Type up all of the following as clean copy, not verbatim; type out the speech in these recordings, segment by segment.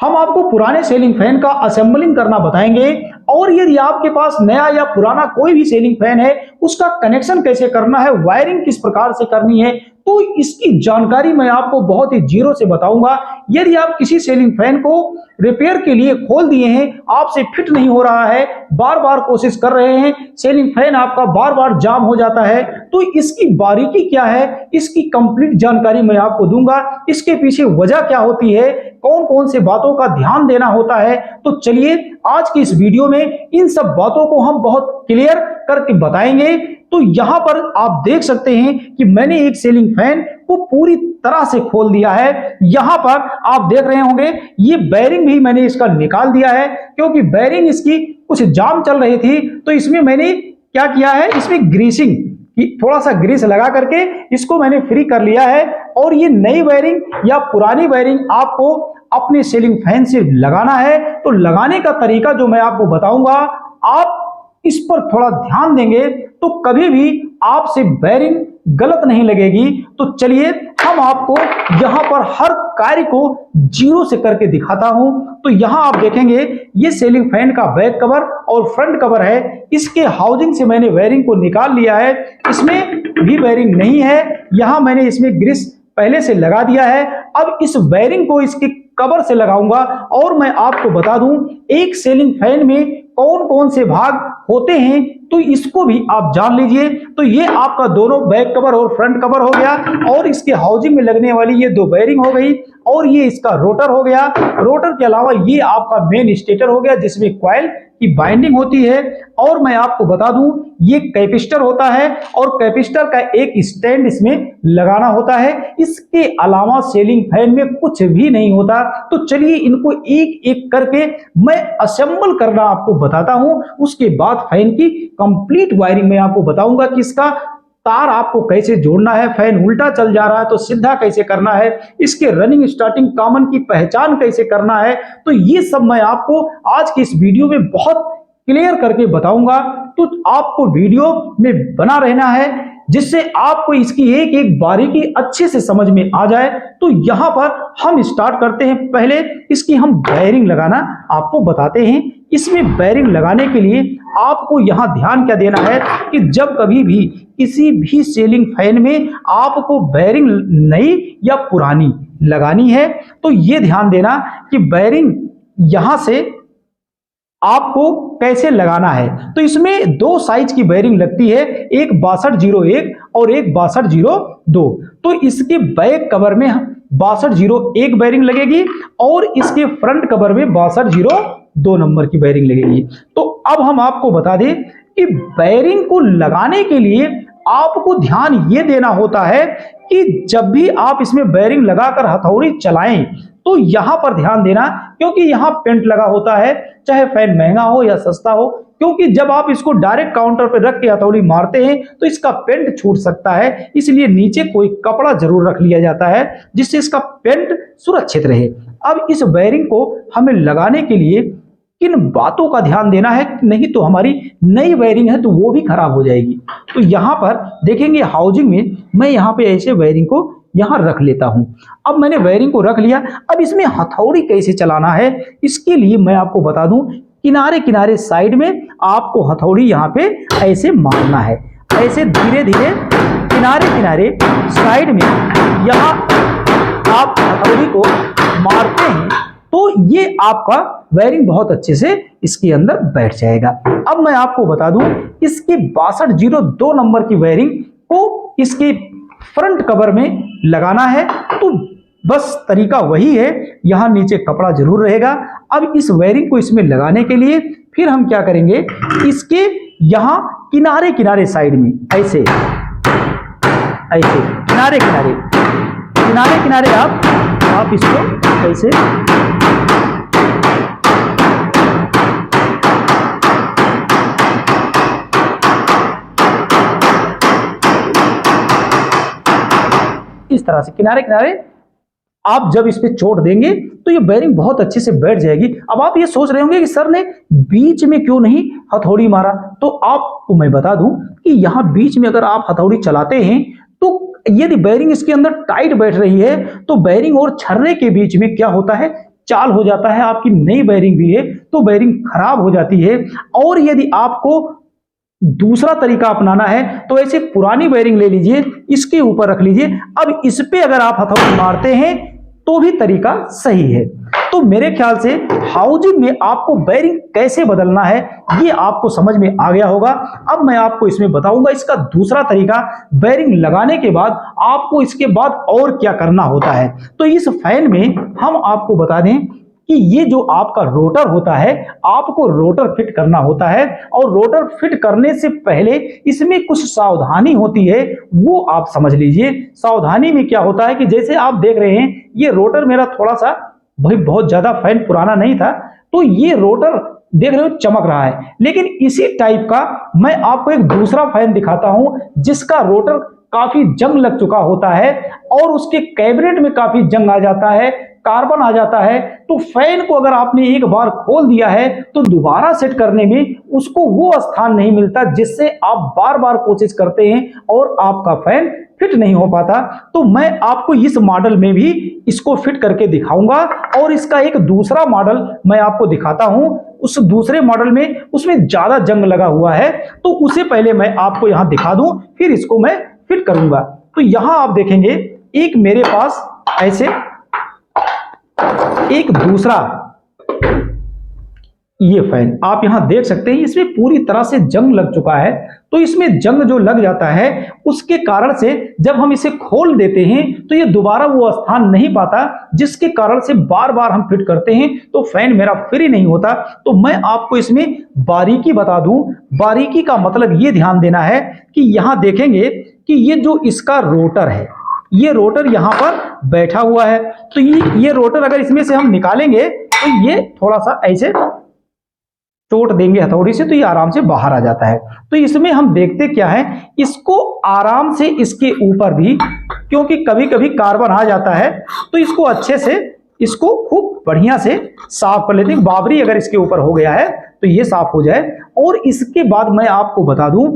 हम आपको पुराने सीलिंग फैन का असेंबलिंग करना बताएंगे और यदि आपके पास नया या पुराना कोई भी सीलिंग फैन है उसका कनेक्शन कैसे करना है, वायरिंग किस प्रकार से करनी है, तो इसकी जानकारी मैं आपको बहुत ही जीरो से बताऊंगा। यदि आप किसी सीलिंग फैन को रिपेयर के लिए खोल दिए हैं, आपसे फिट नहीं हो रहा है, बार बार कोशिश कर रहे हैं, सीलिंग फैन आपका बार बार जाम हो जाता है, तो इसकी बारीकी क्या है, इसकी कंप्लीट जानकारी मैं आपको दूंगा। इसके पीछे वजह क्या होती है, कौन कौन से बातों का ध्यान देना होता है, तो चलिए आज की इस वीडियो में इन सब बातों को हम बहुत क्लियर करके बताएंगे। तो यहां पर आप देख सकते हैं कि मैंने एक सीलिंग फैन को पूरी तरह से खोल दिया है। यहां पर आप देख रहे होंगे ये बेयरिंग भी मैंने इसका निकाल दिया है, क्योंकि बेयरिंग इसकी कुछ जाम चल रही थी, तो इसमें मैंने क्या किया है, इसमें ग्रीसिंग थोड़ा सा ग्रीस लगा करके इसको मैंने फ्री कर लिया है। और ये नई वायरिंग या पुरानी वायरिंग आपको अपने सीलिंग फैन से लगाना है, तो लगाने का तरीका जो मैं आपको बताऊंगा, आप इस पर थोड़ा ध्यान देंगे तो कभी भी आपसे वायरिंग गलत नहीं लगेगी। तो चलिए हम आपको यहां पर हर कार्य को जीरो से करके दिखाता हूं। तो यहां आप देखेंगे ये सीलिंग फैन का बैक कवर और फ्रंट कवर है, इसके हाउसिंग से मैंने वायरिंग को निकाल लिया है, इसमें भी वायरिंग नहीं है। यहां मैंने इसमें ग्रीस पहले से लगा दिया है। अब इस वायरिंग को इसके कवर से लगाऊंगा। और मैं आपको बता दूं एक सीलिंग फैन में कौन कौन से भाग होते हैं, तो इसको भी आप जान लीजिए। तो ये आपका दोनों बैक कवर और फ्रंट कवर हो गया, और इसके हाउसिंग में लगने वाली ये दो बेयरिंग हो गई, और ये इसका रोटर हो गया। रोटर के अलावा ये आपका मेन स्टेटर हो गया जिसमें कॉइल की बाइंडिंग होती है। और मैं आपको बता दूं ये कैपेसिटर होता है, और कैपेसिटर का एक स्टैंड इसमें लगाना होता है। इसके अलावा सीलिंग फैन में कुछ भी नहीं होता। तो चलिए इनको एक एक करके मैं असेंबल करना आपको बताता हूं, उसके बाद फैन की कंप्लीट वायरिंग मैं आपको बताऊंगा कि इसका तार आपको कैसे जोड़ना है, फैन उल्टा चल जा रहा है तो सीधा कैसे करना है, इसके रनिंग स्टार्टिंग कॉमन की पहचान कैसे करना है। तो ये सब मैं आपको आज की इस वीडियो में बहुत क्लियर करके बताऊंगा। तो आपको वीडियो में बना रहना है जिससे आपको इसकी एक एक बारीकी अच्छे से समझ में आ जाए। तो यहां पर हम स्टार्ट करते हैं। पहले इसकी हम बेयरिंग लगाना आपको बताते हैं। इसमें बेयरिंग लगाने के लिए आपको यहां ध्यान क्या देना है कि जब कभी भी किसी भी सीलिंग फैन में आपको बेयरिंग नई या पुरानी लगानी है, तो ये ध्यान देना कि बेयरिंग यहां से आपको कैसे लगाना है। तो इसमें दो साइज की बेयरिंग लगती है, एक 6201 और एक 6202। तो इसके बैक कवर में 6201 बेयरिंग लगेगी और इसके फ्रंट कवर में 6202 नंबर की बेयरिंग लगेगी। तो अब हम आपको बता दें कि बेयरिंग को लगाने के लिए आपको ध्यान ये देना होता है कि जब भी आप इसमें बेयरिंग लगाकर हथौड़ी चलाएं तो यहां पर ध्यान देना, क्योंकि यहां पेंट लगा होता है, चाहे फैन महंगा हो या सस्ता हो, क्योंकि जब आप इसको डायरेक्ट काउंटर पर रख के हथौड़ी मारते हैं तो इसका पेंट छूट सकता है, इसलिए नीचे कोई कपड़ा जरूर रख लिया जाता है जिससे इसका पेंट सुरक्षित रहे। अब इस बेयरिंग को हमें लगाने के लिए किन बातों का ध्यान देना है, नहीं तो हमारी नई वायरिंग है तो वो भी खराब हो जाएगी। तो यहां पर देखेंगे हाउसिंग में मैं यहां पे ऐसे वायरिंग को यहां रख लेता हूं। अब मैंने वायरिंग को रख लिया। अब इसमें हथौड़ी कैसे चलाना है, इसके लिए मैं आपको बता दूं किनारे किनारे साइड में आपको हथौड़ी यहां पे ऐसे मारना है, ऐसे धीरे धीरे किनारे किनारे साइड में यहां आप हथौड़ी को मारते हैं तो ये आपका वायरिंग बहुत अच्छे से इसके अंदर बैठ जाएगा। अब मैं आपको बता दूं इसके 6202 नंबर की वायरिंग को इसके फ्रंट कवर में लगाना है। तो बस तरीका वही है, यहां नीचे कपड़ा जरूर रहेगा। अब इस वायरिंग को इसमें लगाने के लिए फिर हम क्या करेंगे, इसके यहां किनारे किनारे साइड में ऐसे ऐसे किनारे किनारे किनारे किनारे आप इसको ऐसे इस तरह से किनारे किनारे आप जब इस पे चोट देंगे तो ये बेयरिंग बहुत अच्छे से बैठ जाएगी। अब आप ये सोच रहे होंगे कि सर ने बीच में क्यों नहीं हथौड़ी मारा, तो आपको मैं बता दूं कि यहां बीच में अगर आप हथौड़ी चलाते हैं तो यदि बेयरिंग इसके अंदर टाइट बैठ रही है तो बेयरिंग और छर्रे के बीच में क्या होता है, चाल हो जाता है, आपकी नई बेयरिंग भी है तो बेयरिंग खराब हो जाती है। और यदि आपको दूसरा तरीका अपनाना है तो ऐसे पुरानी बेयरिंग ले लीजिए, इसके ऊपर रख लीजिए, अब इस पे अगर आप हथौड़ी मारते हैं तो भी तरीका सही है। तो मेरे ख्याल से हाउसिंग में आपको बेयरिंग कैसे बदलना है ये आपको समझ में आ गया होगा। अब मैं आपको इसमें बताऊंगा इसका दूसरा तरीका, बेयरिंग लगाने के बाद आपको इसके बाद और क्या करना होता है। तो इस फैन में हम आपको बता दें कि ये जो आपका रोटर होता है, आपको रोटर फिट करना होता है, और रोटर फिट करने से पहले इसमें कुछ सावधानी होती है, वो आप समझ लीजिए। सावधानी में क्या होता है कि जैसे आप देख रहे हैं ये रोटर मेरा थोड़ा सा भाई बहुत ज्यादा फैन पुराना नहीं था, तो ये रोटर देख रहे हो चमक रहा है। लेकिन इसी टाइप का मैं आपको एक दूसरा फैन दिखाता हूं जिसका रोटर काफी जंग लग चुका होता है और उसके कैबिनेट में काफी जंग आ जाता है, कार्बन आ जाता है। तो फैन को अगर आपने एक बार खोल दिया है तो दोबारा सेट करने में उसको वो स्थान नहीं मिलता जिससे आप बार बार कोशिश करते हैं और आपका फैन फिट नहीं हो पाता। तो मैं आपको इस मॉडल में भी इसको फिट करके दिखाऊंगा, और इसका एक दूसरा मॉडल मैं आपको दिखाता हूं। उस दूसरे मॉडल में उसमें ज्यादा जंग लगा हुआ है, तो उसे पहले मैं आपको यहां दिखा दूं, फिर इसको मैं फिट करूंगा। तो यहां आप देखेंगे एक मेरे पास ऐसे एक दूसरा ये फैन आप यहां देख सकते हैं, इसमें पूरी तरह से जंग लग चुका है। तो इसमें जंग जो लग जाता है उसके कारण से जब हम इसे खोल देते हैं तो ये दोबारा वो स्थान नहीं पाता, जिसके कारण से बार बार हम फिट करते हैं तो फैन मेरा फ्री नहीं होता। तो मैं आपको इसमें बारीकी बता दूं, बारीकी का मतलब ये ध्यान देना है कि यहां देखेंगे कि ये जो इसका रोटर है, ये रोटर यहां पर बैठा हुआ है। तो ये रोटर अगर इसमें से हम निकालेंगे तो ये थोड़ा सा ऐसे चोट देंगे हथौड़ी से तो ये आराम से बाहर आ जाता है। तो इसमें हम देखते क्या है, इसको आराम से इसके ऊपर भी, क्योंकि कभी कभी कार्बन आ जाता है, तो इसको अच्छे से इसको खूब बढ़िया से साफ कर लेते हैं। बाबरी अगर इसके ऊपर हो गया है तो ये साफ हो जाए। और इसके बाद मैं आपको बता दूं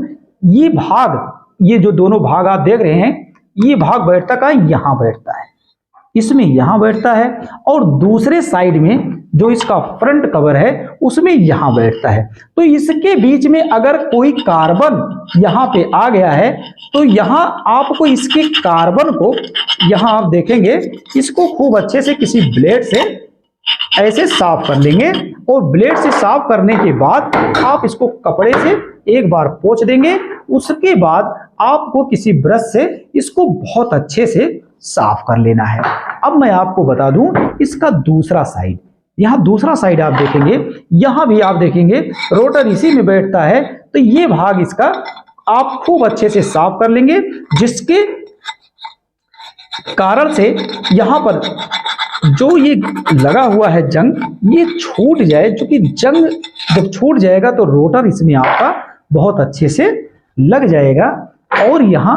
ये भाग, ये जो दोनों भाग आप देख रहे हैं, ये भाग बैठता का यहां बैठता है, इसमें यहां बैठता है, और दूसरे साइड में जो इसका फ्रंट कवर है उसमें यहां बैठता है। तो इसके बीच में अगर कोई कार्बन यहां पे आ गया है तो यहां आपको इसके कार्बन को, यहां आप देखेंगे इसको खूब अच्छे से किसी ब्लेड से ऐसे साफ कर लेंगे, और ब्लेड से साफ करने के बाद आप इसको कपड़े से एक बार पोंछ देंगे। उसके बाद आपको किसी ब्रश से इसको बहुत अच्छे से साफ कर लेना है। अब मैं आपको बता दूं इसका दूसरा साइड, यहां दूसरा साइड आप देखेंगे, यहां भी आप देखेंगे रोटर इसी में बैठता है। तो ये भाग इसका आप खूब अच्छे से साफ कर लेंगे, जिसके कारण से यहां पर जो ये लगा हुआ है जंग, ये छूट जाए। क्योंकि जंग जब छूट जाएगा तो रोटर इसमें आपका बहुत अच्छे से लग जाएगा। और यहां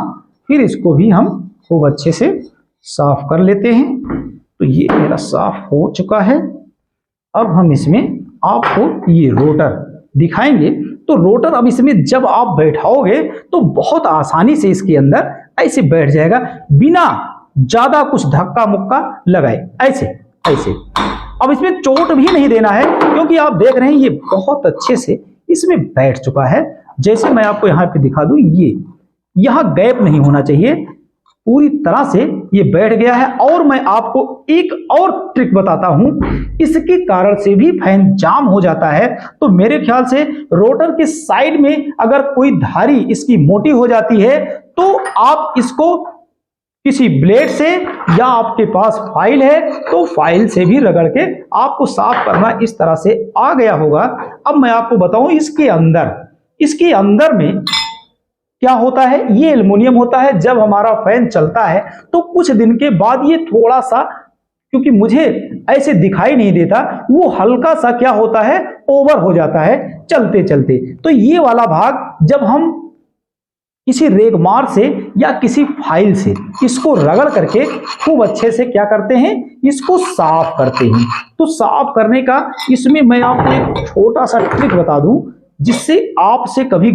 फिर इसको भी हम खूब अच्छे से साफ कर लेते हैं। तो ये मेरा साफ हो चुका है। अब हम इसमें आपको ये रोटर दिखाएंगे। तो रोटर अब इसमें जब आप बैठाओगे तो बहुत आसानी से इसके अंदर ऐसे बैठ जाएगा, बिना ज्यादा कुछ धक्का मुक्का लगाए, ऐसे ऐसे। अब इसमें चोट भी नहीं देना है, क्योंकि आप देख रहे हैं ये बहुत अच्छे से इसमें बैठ चुका है। जैसे मैं आपको यहाँ पे दिखा दूं, ये यहाँ गैप नहीं होना चाहिए, पूरी तरह से ये बैठ गया है। और मैं आपको एक और ट्रिक बताता हूं, इसके कारण से भी फैन जाम हो जाता है। तो मेरे ख्याल से रोटर के साइड में अगर कोई धारी इसकी मोटी हो जाती है तो आप इसको किसी ब्लेड से, या आपके पास फाइल है तो फाइल से भी रगड़ के आपको साफ करना इस तरह से आ गया होगा। अब मैं आपको बताऊं इसके अंदर में क्या होता है, ये एल्युमिनियम होता है। जब हमारा फैन चलता है तो कुछ दिन के बाद ये थोड़ा सा, क्योंकि मुझे ऐसे दिखाई नहीं देता, वो हल्का सा क्या होता है, ओवर हो जाता है चलते चलते। तो ये वाला भाग जब हम किसी रेगमार से या किसी फाइल से इसको रगड़ करके खूब अच्छे से क्या करते हैं, इसको साफ करते हैं। तो साफ करने का इसमें मैं आपको एक छोटा सा ट्रिक बता दूं, जिससे आपसे कभी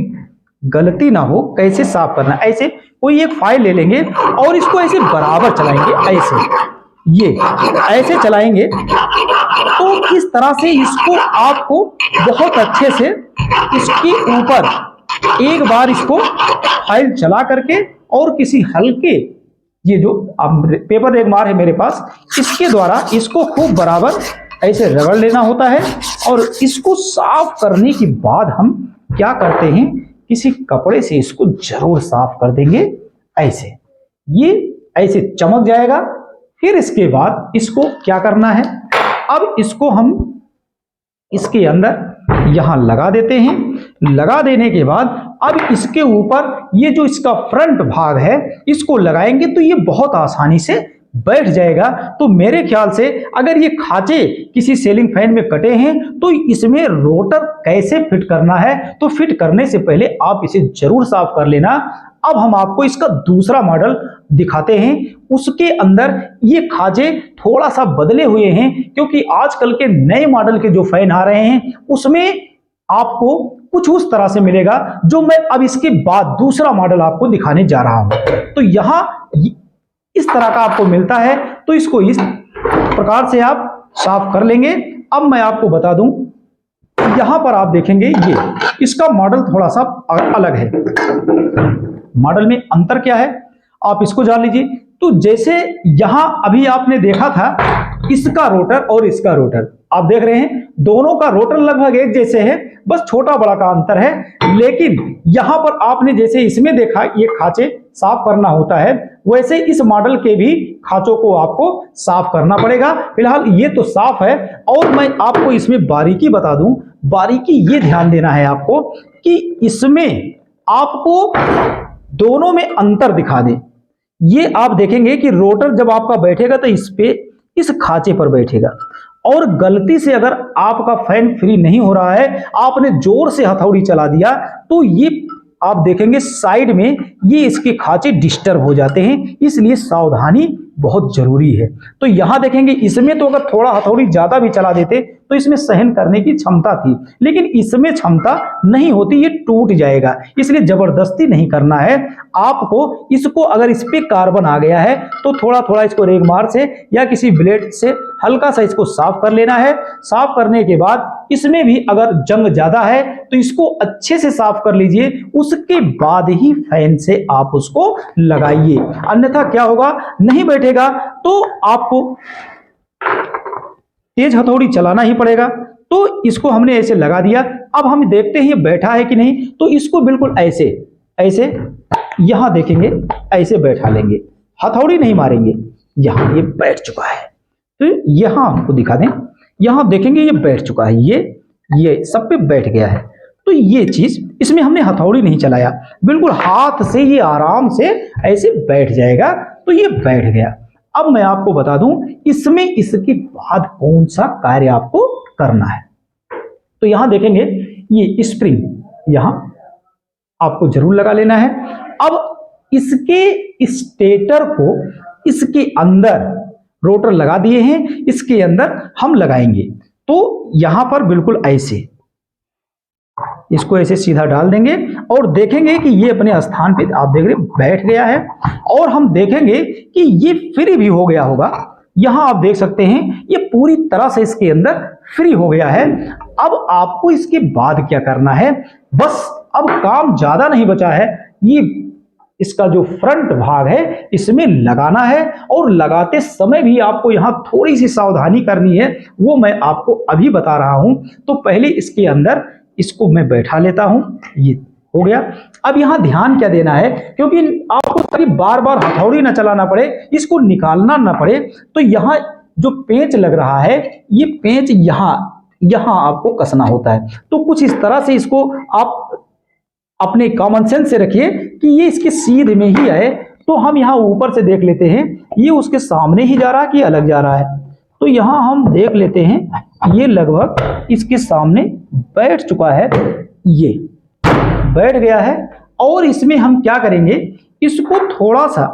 गलती ना हो। कैसे साफ करना, ऐसे कोई एक फाइल ले लेंगे और इसको ऐसे बराबर चलाएंगे, ऐसे ये ऐसे चलाएंगे तो इस तरह से इसको आपको बहुत अच्छे से इसके ऊपर एक बार इसको फाइल चला करके और किसी हल्के, ये जो पेपर एक बार है मेरे पास, इसके द्वारा इसको खूब बराबर ऐसे रगड़ लेना होता है। और इसको साफ करने के बाद हम क्या करते हैं, किसी कपड़े से इसको जरूर साफ कर देंगे। ऐसे ये ऐसे चमक जाएगा। फिर इसके बाद इसको क्या करना है, अब इसको हम इसके अंदर यहां लगा देते हैं। लगा देने के बाद अब इसके ऊपर ये जो इसका फ्रंट भाग है इसको लगाएंगे तो ये बहुत आसानी से बैठ जाएगा। तो मेरे ख्याल से अगर ये खांचे किसी सीलिंग फैन में कटे हैं तो इसमें रोटर कैसे फिट करना है, तो फिट करने से पहले आप इसे जरूर साफ कर लेना। अब हम आपको इसका दूसरा मॉडल दिखाते हैं। उसके अंदर ये खांचे थोड़ा सा बदले हुए हैं, क्योंकि आजकल के नए मॉडल के जो फैन आ रहे हैं उसमें आपको कुछ उस तरह से मिलेगा जो मैं अब इसके बाद दूसरा मॉडल आपको दिखाने जा रहा हूं। तो यहां इस तरह का आपको मिलता है, तो इसको इस प्रकार से आप साफ कर लेंगे। अब मैं आपको बता दूं, यहां पर आप देखेंगे ये इसका मॉडल थोड़ा सा अलग है। मॉडल में अंतर क्या है आप इसको जान लीजिए। तो जैसे यहां अभी आपने देखा था इसका रोटर और इसका रोटर, आप देख रहे हैं दोनों का रोटर लगभग एक जैसे है, बस छोटा बड़ा का अंतर है। लेकिन यहां पर आपने जैसे इसमें देखा ये खांचे साफ करना होता है, वैसे इस मॉडल के भी खांचों को आपको साफ करना पड़ेगा। फिलहाल ये तो साफ है। और मैं आपको इसमें बारीकी बता दूं, बारीकी ये ध्यान देना है आपको कि इसमें आपको दोनों में अंतर दिखा दे। ये आप देखेंगे कि रोटर जब आपका बैठेगा तो इस खांचे पर बैठेगा, और गलती से अगर आपका फैन फ्री नहीं हो रहा है, आपने जोर से हथौड़ी चला दिया, तो ये आप देखेंगे साइड में ये इसके खांचे डिस्टर्ब हो जाते हैं। इसलिए सावधानी बहुत जरूरी है। तो यहां देखेंगे इसमें तो अगर थोड़ा हथौड़ी ज्यादा भी चला देते तो इसमें सहन करने की क्षमता थी, लेकिन इसमें क्षमता नहीं होती, ये टूट जाएगा। इसलिए जबरदस्ती नहीं करना है आपको। इसको अगर इस पे कार्बन आ गया है तो थोड़ा थोड़ा इसको रेगमार से या किसी ब्लेड से हल्का सा इसको साफ कर लेना है। साफ करने के बाद इसमें भी अगर जंग ज्यादा है तो इसको अच्छे से साफ कर लीजिए। उसके बाद ही फैन से आप उसको लगाइए, अन्यथा क्या होगा, नहीं बैठेगा तो आपको तेज हथौड़ी चलाना ही पड़ेगा। तो इसको हमने ऐसे लगा दिया। अब हम देखते हैं ये बैठा है कि नहीं। तो इसको बिल्कुल ऐसे ऐसे यहां देखेंगे ऐसे बैठा लेंगे, हथौड़ी नहीं मारेंगे। यहां ये बैठ चुका है, तो यहां आपको दिखा दें, यहां देखेंगे ये बैठ चुका है, ये सब पे बैठ गया है। तो ये चीज इसमें हमने हथौड़ी नहीं चलाया, बिल्कुल हाथ से ये आराम से ऐसे बैठ जाएगा। तो ये बैठ गया। अब मैं आपको बता दूं इसमें इसके बाद कौन सा कार्य आपको करना है। तो यहां देखेंगे ये स्प्रिंग यहां आपको जरूर लगा लेना है। अब इसके स्टेटर को इसके अंदर रोटर लगा दिए हैं, इसके अंदर हम लगाएंगे। तो यहां पर बिल्कुल ऐसे इसको ऐसे सीधा डाल देंगे और देखेंगे कि ये अपने स्थान पे आप देख रहे बैठ गया है। और हम देखेंगे कि ये फ्री भी हो गया होगा। यहां आप देख सकते हैं ये पूरी तरह से इसके अंदर फ्री हो गया है। अब आपको इसके बाद क्या करना है, बस अब काम ज्यादा नहीं बचा है। ये इसका जो फ्रंट भाग है इसमें लगाना है, और लगाते समय भी आपको यहां थोड़ी सी सावधानी करनी है, वो मैं आपको अभी बता रहा हूं। तो पहले इसके अंदर इसको मैं बैठा लेता हूं, ये हो गया। अब यहां ध्यान क्या देना है, क्योंकि आपको करीब बार बार हथौड़ी ना चलाना पड़े, इसको निकालना ना पड़े। तो यहां जो पेंच लग रहा है ये पेंच यहां आपको कसना होता है। तो कुछ इस तरह से इसको आप अपने कॉमन सेंस से रखिए कि ये इसके सीध में ही आए। तो हम यहां ऊपर से देख लेते हैं ये उसके सामने ही जा रहा है कि अलग जा रहा है। तो यहां हम देख लेते हैं ये लगभग इसके सामने बैठ चुका है, ये बैठ गया है। और इसमें हम क्या करेंगे, इसको थोड़ा सा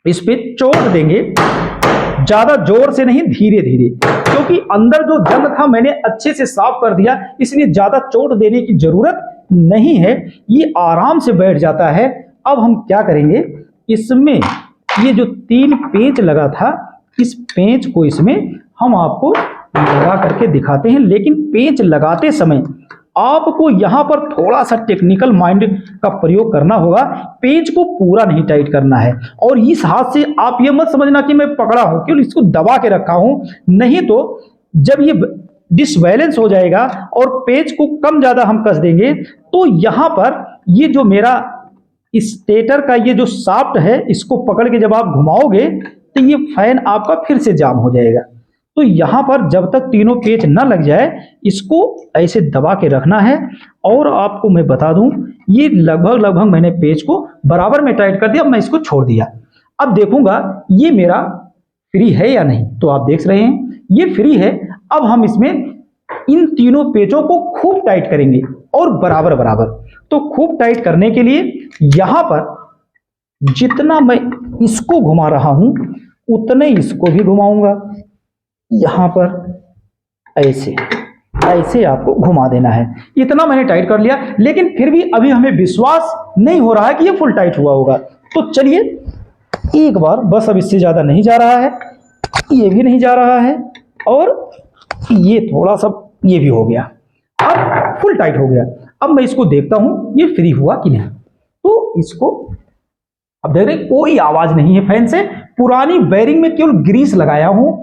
इस पे चोट देंगे, ज्यादा जोर से नहीं, धीरे धीरे, क्योंकि अंदर जो जंग था मैंने अच्छे से साफ कर दिया, इसलिए ज्यादा चोट देने की जरूरत नहीं है, ये आराम से बैठ जाता है। अब हम क्या करेंगे, इसमें ये जो 3 पेंच लगा था इस पेंच को इसमें हम आपको लगा करके दिखाते हैं, लेकिन पेंच लगाते समय आपको यहां पर थोड़ा सा टेक्निकल माइंड का प्रयोग करना होगा। पेंच को पूरा नहीं टाइट करना है, और इस हाथ से आप ये मत समझना कि मैं पकड़ा हूं, केवल इसको दबा के रखा हूं, नहीं तो जब ये डिसबैलेंस हो जाएगा और पेंच को कम ज्यादा हम कस देंगे तो यहां पर ये जो मेरा स्टेटर का ये जो शाफ्ट है, इसको पकड़ के जब आप घुमाओगे तो ये फैन आपका फिर से जाम हो जाएगा। तो यहां पर जब तक तीनों पेच ना लग जाए, इसको ऐसे दबा के रखना है। और आपको मैं बता दूं, ये लगभग मैंने पेच को बराबर में टाइट कर दिया। अब मैं इसको छोड़ दिया, अब देखूंगा ये मेरा फ्री है या नहीं। तो आप देख रहे हैं ये फ्री है। अब हम इसमें इन तीनों पेचों को खूब टाइट करेंगे और बराबर बराबर। तो खूब टाइट करने के लिए यहां पर जितना मैं इसको घुमा रहा हूं उतने इसको भी घुमाऊंगा। यहां पर ऐसे ऐसे आपको घुमा देना है। इतना मैंने टाइट कर लिया, लेकिन फिर भी अभी हमें विश्वास नहीं हो रहा है कि ये फुल टाइट हुआ होगा। तो चलिए एक बार बस, अब इससे ज्यादा नहीं जा रहा है, ये भी नहीं जा रहा है, और ये थोड़ा सा ये भी हो गया। अब फुल टाइट हो गया। अब मैं इसको देखता हूं ये फ्री हुआ कि नहीं। तो इसको अब देख रहे हैं कोई आवाज नहीं है फैन से, पुरानी बेरिंग में केवल ग्रीस लगाया हूं।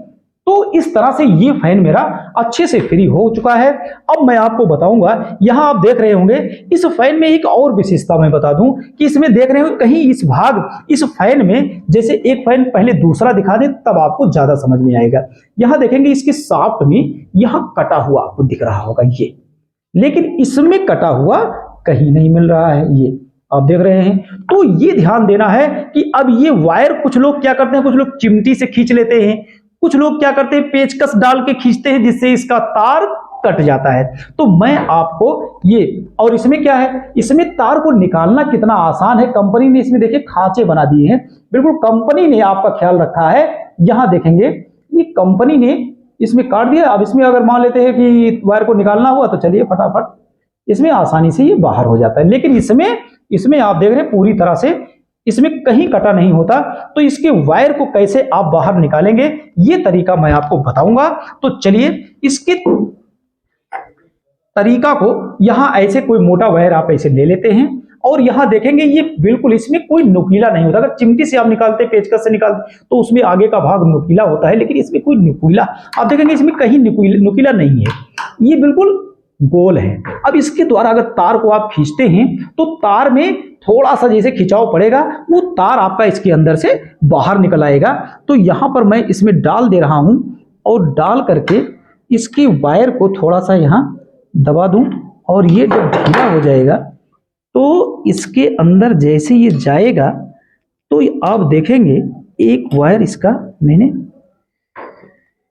तो इस तरह से ये फैन मेरा अच्छे से फ्री हो चुका है। अब मैं आपको बताऊंगा, यहां आप देख रहे होंगे इस फैन में एक और विशेषता मैं बता दूं कि इसमें देख रहे हो कहीं इस फैन में, जैसे एक फैन पहले दूसरा दिखा दे तब आपको ज्यादा समझ में आएगा। यहां देखेंगे इसके शाफ्ट में यहां कटा हुआ आपको दिख रहा होगा ये, लेकिन इसमें कटा हुआ कहीं नहीं मिल रहा है, ये आप देख रहे हैं। तो ये ध्यान देना है कि अब ये वायर, कुछ लोग क्या करते हैं, कुछ लोग चिमटी से खींच लेते हैं, कुछ लोग क्या करते हैं पेचकस डाल के खींचते हैं, जिससे इसका तार कट जाता है। तो मैं आपको ये, और इसमें क्या है, इसमें तार को निकालना कितना आसान है। कंपनी ने इसमें देखिए खांचे बना दिए हैं, बिल्कुल कंपनी ने आपका ख्याल रखा है। यहां देखेंगे ये कंपनी ने इसमें काट दिया। अब इसमें अगर मान लेते हैं कि वायर को निकालना हुआ तो चलिए फटाफट इसमें आसानी से ये बाहर हो जाता है, लेकिन इसमें आप देख रहे हैं पूरी तरह से इसमें कहीं कटा नहीं होता। तो इसके वायर को कैसे आप बाहर निकालेंगे ये तरीका मैं आपको बताऊंगा। तो चलिए इसके तरीका को, यहां ऐसे कोई मोटा वायर आप ऐसे ले लेते हैं, और यहां देखेंगे ये बिल्कुल इसमें कोई नुकीला नहीं होता। अगर चिमटी से आप निकालते, पेचकस से निकालते तो उसमें आगे का भाग नुकीला होता है, लेकिन इसमें कोई नुकीला आप देखेंगे इसमें कहीं नुकीला नहीं है, ये बिल्कुल गोल है। अब इसके द्वारा अगर तार को आप खींचते हैं तो तार में थोड़ा सा जैसे खिंचाव पड़ेगा, वो तार आपका इसके अंदर से बाहर निकल आएगा। तो यहां पर मैं इसमें डाल दे रहा हूं, और डाल करके इसकी वायर को थोड़ा सा यहां दबा दूं, और ये जब ढीला हो जाएगा तो इसके अंदर जैसे ये जाएगा तो आप देखेंगे एक वायर इसका मैंने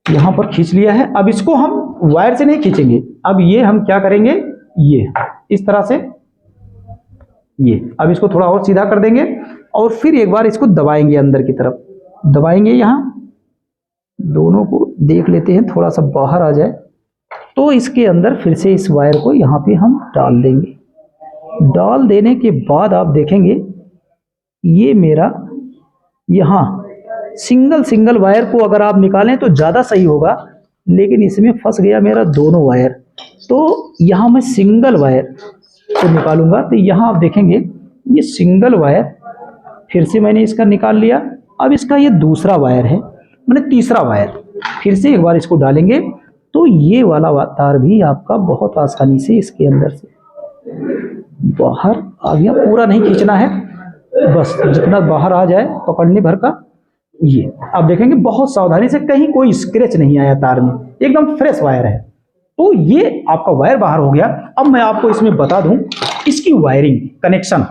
यहां पर खींच लिया है। अब इसको हम वायर से नहीं खींचेंगे, अब ये हम क्या करेंगे, ये इस तरह से ये, अब इसको थोड़ा और सीधा कर देंगे, और फिर एक बार इसको दबाएंगे, अंदर की तरफ दबाएंगे। यहां दोनों को देख लेते हैं, थोड़ा सा बाहर आ जाए तो इसके अंदर फिर से इस वायर को यहां पे हम डाल देंगे। डाल देने के बाद आप देखेंगे ये मेरा यहां सिंगल वायर को अगर आप निकालें तो ज़्यादा सही होगा, लेकिन इसमें फंस गया मेरा दोनों वायर। तो यहाँ मैं सिंगल वायर को निकालूंगा, तो यहाँ आप देखेंगे ये सिंगल वायर फिर से मैंने इसका निकाल लिया। अब इसका ये दूसरा वायर है, मैंने तीसरा वायर फिर से एक बार इसको डालेंगे, तो ये वाला तार भी आपका बहुत आसानी से इसके अंदर से बाहर आ गया। पूरा नहीं खींचना है, बस जितना बाहर आ जाए पकड़ने भर का। ये आप देखेंगे बहुत सावधानी से, कहीं कोई स्क्रैच नहीं आया तार में, एकदम फ्रेश वायर है। तो ये आपका वायर बाहर हो गया। अब मैं आपको इसमें बता दूं इसकी वायरिंग कनेक्शन।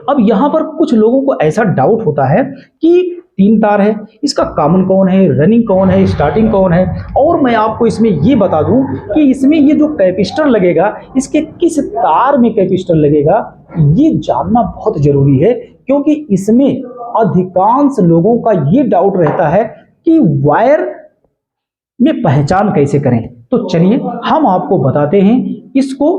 अब यहां पर कुछ लोगों को ऐसा डाउट होता है कि 3 तार है, इसका कॉमन कौन है, रनिंग कौन है, स्टार्टिंग कौन है। और मैं आपको इसमें ये बता दूं कि इसमें ये जो कैपेसिटर लगेगा, इसके किस तार में कैपेसिटर लगेगा, ये जानना बहुत जरूरी है, क्योंकि इसमें अधिकांश लोगों का ये डाउट रहता है कि वायर में पहचान कैसे करें। तो चलिए हम आपको बताते हैं इसको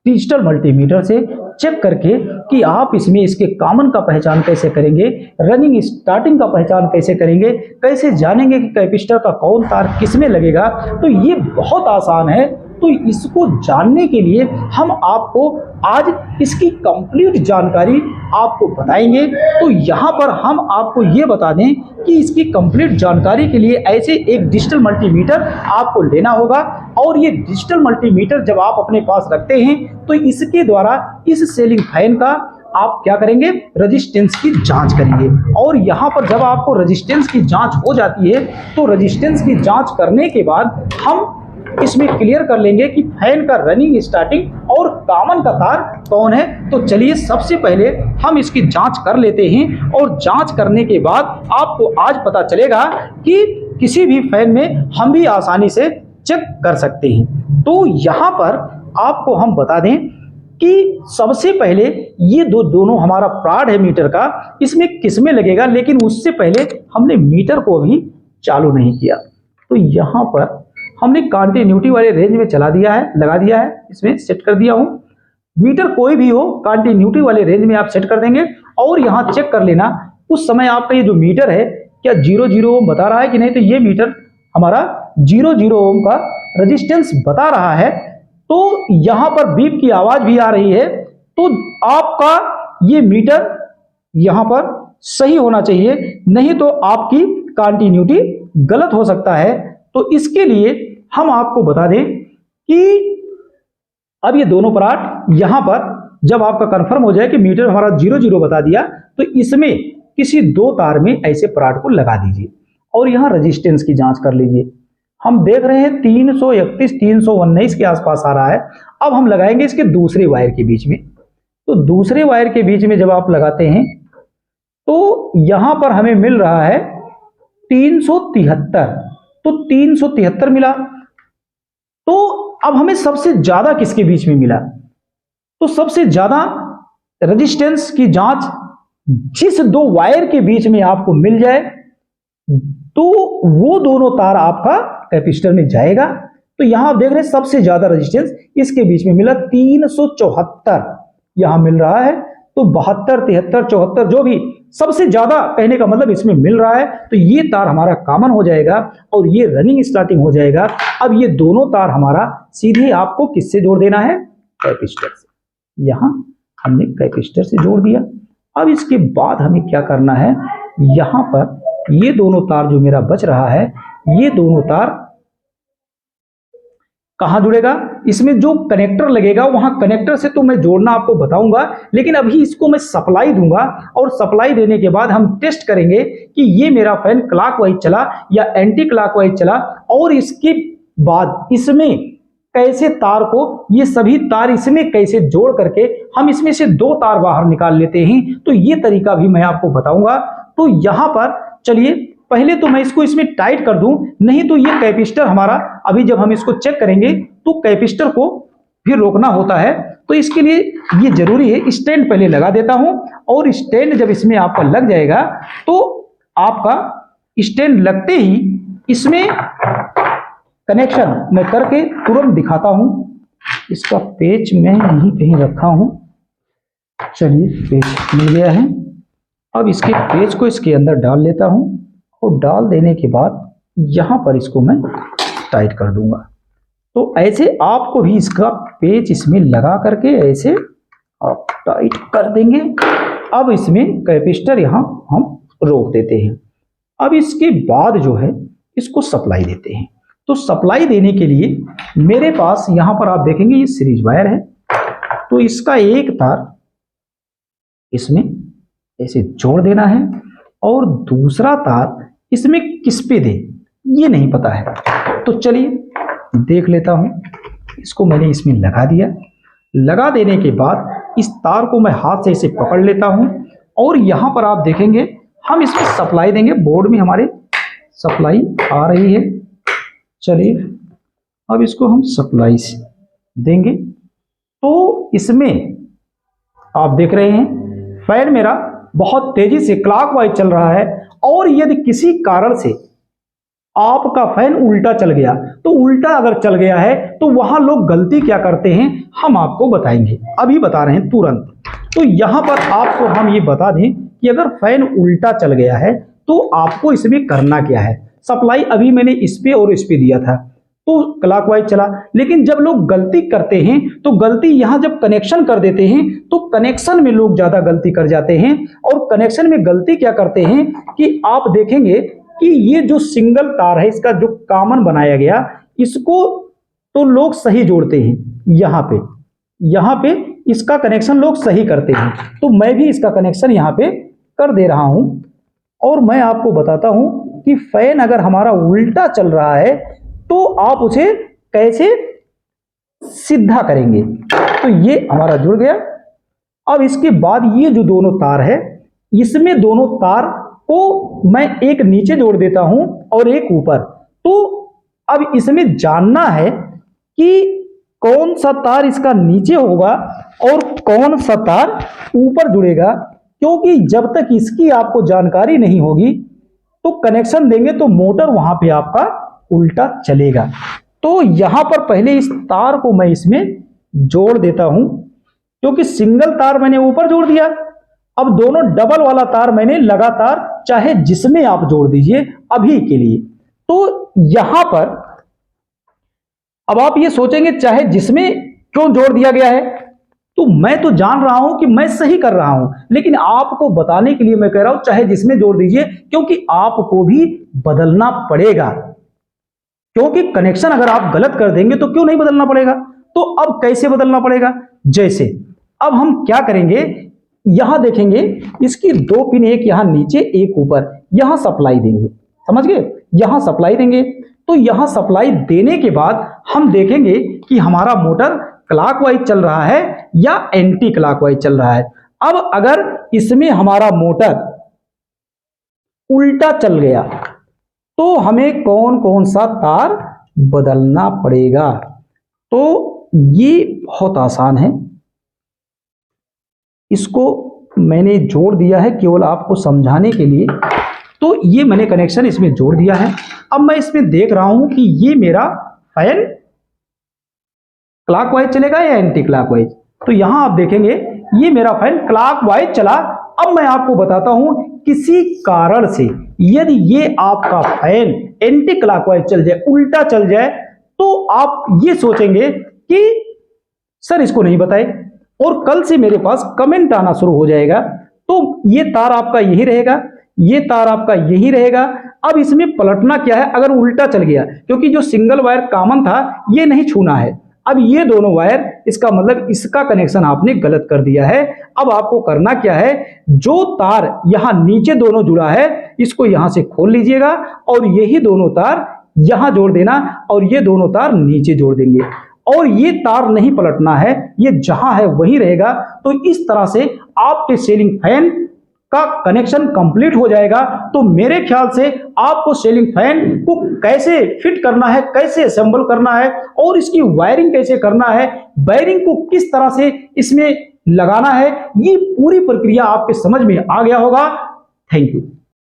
डिजिटल मल्टीमीटर से चेक करके कि आप इसमें इसके कॉमन का पहचान कैसे करेंगे, रनिंग स्टार्टिंग का पहचान कैसे करेंगे, कैसे जानेंगे कि कैपेसिटर का कौन तार किसमें लगेगा। तो ये बहुत आसान है। तो इसको जानने के लिए हम आपको आज इसकी कंप्लीट जानकारी आपको बताएंगे। तो यहाँ पर हम आपको ये बता दें कि इसकी कंप्लीट जानकारी के लिए ऐसे एक डिजिटल मल्टीमीटर आपको लेना होगा, और ये डिजिटल मल्टीमीटर जब आप अपने पास रखते हैं तो इसके द्वारा इस सीलिंग फैन का आप क्या करेंगे, रेजिस्टेंस की जांच करेंगे। और यहाँ पर जब आपको रेजिस्टेंस की जांच हो जाती है तो रेजिस्टेंस की जांच करने के बाद हम इसमें क्लियर कर लेंगे कि फैन का रनिंग स्टार्टिंग और कॉमन का तार कौन है। तो चलिए सबसे पहले हम इसकी जांच कर लेते हैं, और जांच करने के बाद आपको आज पता चलेगा कि किसी भी फैन में हम भी आसानी से चेक कर सकते हैं। तो यहाँ पर आपको हम बता दें कि सबसे पहले ये दोनों हमारा प्राड है मीटर का, इसमें किसमें लगेगा, लेकिन उससे पहले हमने मीटर को भी चालू नहीं किया। तो यहाँ पर हमने कंटिन्यूटी वाले रेंज में चला दिया है, लगा दिया है, इसमें सेट कर दिया हूं। मीटर कोई भी हो कंटिन्यूटी वाले रेंज में आप सेट कर देंगे, और यहां चेक कर लेना उस समय आपका ये जो मीटर है क्या 00 ओम बता रहा है कि नहीं। तो ये मीटर हमारा 00 ओम का रेजिस्टेंस बता रहा है। तो यहां पर बीप की आवाज भी आ रही है। तो आपका ये मीटर यहां पर सही होना चाहिए, नहीं तो आपकी कंटिन्यूटी गलत हो सकता है। तो इसके लिए हम आपको बता दें कि अब ये दोनों पार्ट यहां पर जब आपका कंफर्म हो जाए कि मीटर हमारा 00 बता दिया, तो इसमें किसी दो तार में ऐसे पार्ट को लगा दीजिए और यहां रेजिस्टेंस की जांच कर लीजिए। हम देख रहे हैं 331 319 के आसपास आ रहा है। अब हम लगाएंगे इसके दूसरे वायर के बीच में। तो दूसरे वायर के बीच में जब आप लगाते हैं तो यहां पर हमें मिल रहा है 373। तो 373 मिला। तो अब हमें सबसे ज्यादा किसके बीच में मिला, तो सबसे ज्यादा रेजिस्टेंस की जांच जिस दो वायर के बीच में आपको मिल जाए तो वो दोनों तार आपका कैपेसिटर में जाएगा। तो यहां आप देख रहे हैं सबसे ज्यादा रेजिस्टेंस इसके बीच में मिला 374 यहां मिल रहा है। तो 72 73 74 जो भी सबसे ज्यादा कहने का मतलब इसमें मिल रहा है। तो ये तार हमारा कॉमन हो जाएगा और ये रनिंग स्टार्टिंग हो जाएगा। अब ये दोनों तार हमारा सीधे आपको किससे जोड़ देना है, कैपेसिटर से। यहां हमने कैपेसिटर से जोड़ दिया। अब इसके बाद हमें क्या करना है, यहां पर ये दोनों तार जो मेरा बच रहा है, ये दोनों तार कहां जुड़ेगा, इसमें जो कनेक्टर लगेगा वहां कनेक्टर से तो मैं जोड़ना आपको बताऊंगा, लेकिन अभी इसको मैं सप्लाई दूंगा और सप्लाई देने के बाद हम टेस्ट करेंगे कि ये मेरा फैन क्लॉकवाइज चला या एंटी क्लॉकवाइज चला, और इसके बाद इसमें कैसे तार को, ये सभी तार इसमें कैसे जोड़ करके हम इसमें से दो तार बाहर निकाल लेते हैं। तो ये तरीका भी मैं आपको बताऊंगा। तो यहां पर चलिए पहले तो मैं इसको इसमें टाइट कर दूं, नहीं तो ये कैपेसिटर हमारा अभी जब हम इसको चेक करेंगे तो कैपेसिटर को भी रोकना होता है। तो इसके लिए ये जरूरी है, स्टैंड पहले लगा देता हूं, और स्टैंड जब इसमें आपका लग जाएगा तो आपका स्टैंड लगते ही इसमें कनेक्शन मैं करके तुरंत दिखाता हूं। इसका पेच मैं यहीं कहीं रखा हूं। चलिए पेच मिल गया है। अब इसके पेच को इसके अंदर डाल लेता हूं, और डाल देने के बाद यहां पर इसको मैं टाइट कर दूंगा। तो ऐसे आपको भी इसका पेच इसमें लगा करके ऐसे आप टाइट कर देंगे। अब इसमें कैपेसिटर यहां हम रोक देते हैं। अब इसके बाद जो है इसको सप्लाई देते हैं। तो सप्लाई देने के लिए मेरे पास यहां पर आप देखेंगे ये सीरीज वायर है। तो इसका एक तार इसमें ऐसे जोड़ देना है, और दूसरा तार इसमें किस पे दे ये नहीं पता है। तो चलिए देख लेता हूं। इसको मैंने इसमें लगा दिया। लगा देने के बाद इस तार को मैं हाथ से इसे पकड़ लेता हूं, और यहां पर आप देखेंगे हम इसमें सप्लाई देंगे। बोर्ड में हमारे सप्लाई आ रही है। चलिए अब इसको हम सप्लाई से देंगे। तो इसमें आप देख रहे हैं फैन मेरा बहुत तेजी से क्लॉकवाइज चल रहा है, और यदि किसी कारण से आपका फैन उल्टा चल गया। तो उल्टा अगर चल गया है तो वहां लोग गलती क्या करते हैं हम आपको बताएंगे, अभी बता रहे हैं तुरंत। तो यहां पर आपको हम ये बता दें कि अगर फैन उल्टा चल गया है तो आपको इसमें करना क्या है। सप्लाई अभी मैंने इस पे और इस पे दिया था तो क्लॉकवाइज चला, लेकिन जब लोग गलती करते हैं तो गलती यहां जब कनेक्शन कर देते हैं तो कनेक्शन में लोग ज्यादा गलती कर जाते हैं। और कनेक्शन में गलती क्या करते हैं कि आप देखेंगे कि ये जो सिंगल तार है इसका जो कॉमन बनाया गया इसको तो लोग सही जोड़ते हैं, यहाँ पे इसका कनेक्शन लोग सही करते हैं। तो मैं भी इसका कनेक्शन यहाँ पे कर दे रहा हूं और मैं आपको बताता हूं कि फैन अगर हमारा उल्टा चल रहा है तो आप उसे कैसे सीधा करेंगे। तो ये हमारा जुड़ गया। अब इसके बाद ये जो दोनों तार है इसमें दोनों तार को मैं एक नीचे जोड़ देता हूं और एक ऊपर। तो अब इसमें जानना है कि कौन सा तार इसका नीचे होगा और कौन सा तार ऊपर जुड़ेगा, क्योंकि जब तक इसकी आपको जानकारी नहीं होगी तो कनेक्शन देंगे तो मोटर वहां पे आपका उल्टा चलेगा। तो यहां पर पहले इस तार को मैं इसमें जोड़ देता हूं, क्योंकि सिंगल तार मैंने ऊपर जोड़ दिया। अब दोनों डबल वाला तार मैंने लगातार चाहे जिसमें आप जोड़ दीजिए अभी के लिए। तो यहां पर अब आप ये सोचेंगे चाहे जिसमें क्यों जोड़ दिया गया है, तो मैं तो जान रहा हूं कि मैं सही कर रहा हूं, लेकिन आपको बताने के लिए मैं कह रहा हूं चाहे जिसमें जोड़ दीजिए, क्योंकि आपको भी बदलना पड़ेगा। क्योंकि कनेक्शन अगर आप गलत कर देंगे तो क्यों नहीं बदलना पड़ेगा। तो अब कैसे बदलना पड़ेगा, जैसे अब हम क्या करेंगे, यहां देखेंगे इसकी दो पिन, एक यहां नीचे एक ऊपर, यहां सप्लाई देंगे, समझ गए, यहां सप्लाई देंगे। तो यहां सप्लाई देने के बाद हम देखेंगे कि हमारा मोटर क्लॉकवाइज चल रहा है या एंटी क्लॉकवाइज चल रहा है। अब अगर इसमें हमारा मोटर उल्टा चल गया तो हमें कौन कौन सा तार बदलना पड़ेगा। तो ये बहुत आसान है, इसको मैंने जोड़ दिया है केवल आपको समझाने के लिए। तो ये मैंने कनेक्शन इसमें जोड़ दिया है। अब मैं इसमें देख रहा हूं कि ये मेरा फैन क्लॉकवाइज चलेगा या एंटी क्लॉकवाइज। तो यहां आप देखेंगे ये मेरा फैन क्लॉकवाइज चला। अब मैं आपको बताता हूं किसी कारण से यदि ये आपका फैन एंटी क्लॉकवाइज चल जाए, उल्टा चल जाए, तो आप ये सोचेंगे कि सर इसको नहीं बताए, और कल से मेरे पास कमेंट आना शुरू हो जाएगा। तो ये तार आपका यही रहेगा, ये तार आपका यही रहेगा। अब इसमें पलटना क्या है अगर उल्टा चल गया, क्योंकि जो सिंगल वायर कॉमन था ये नहीं छूना है। अब ये दोनों वायर, इसका मतलब इसका कनेक्शन आपने गलत कर दिया है। अब आपको करना क्या है, जो तार यहां नीचे दोनों जुड़ा है इसको यहां से खोल लीजिएगा और यही दोनों तार यहां जोड़ देना और ये दोनों तार नीचे जोड़ देंगे, और ये तार नहीं पलटना है, ये जहां है वही रहेगा। तो इस तरह से आपके सीलिंग फैन का कनेक्शन कंप्लीट हो जाएगा। तो मेरे ख्याल से आपको सीलिंग फैन को कैसे फिट करना है, कैसे असेंबल करना है और इसकी वायरिंग कैसे करना है, वायरिंग को किस तरह से इसमें लगाना है, ये पूरी प्रक्रिया आपके समझ में आ गया होगा। Thank you.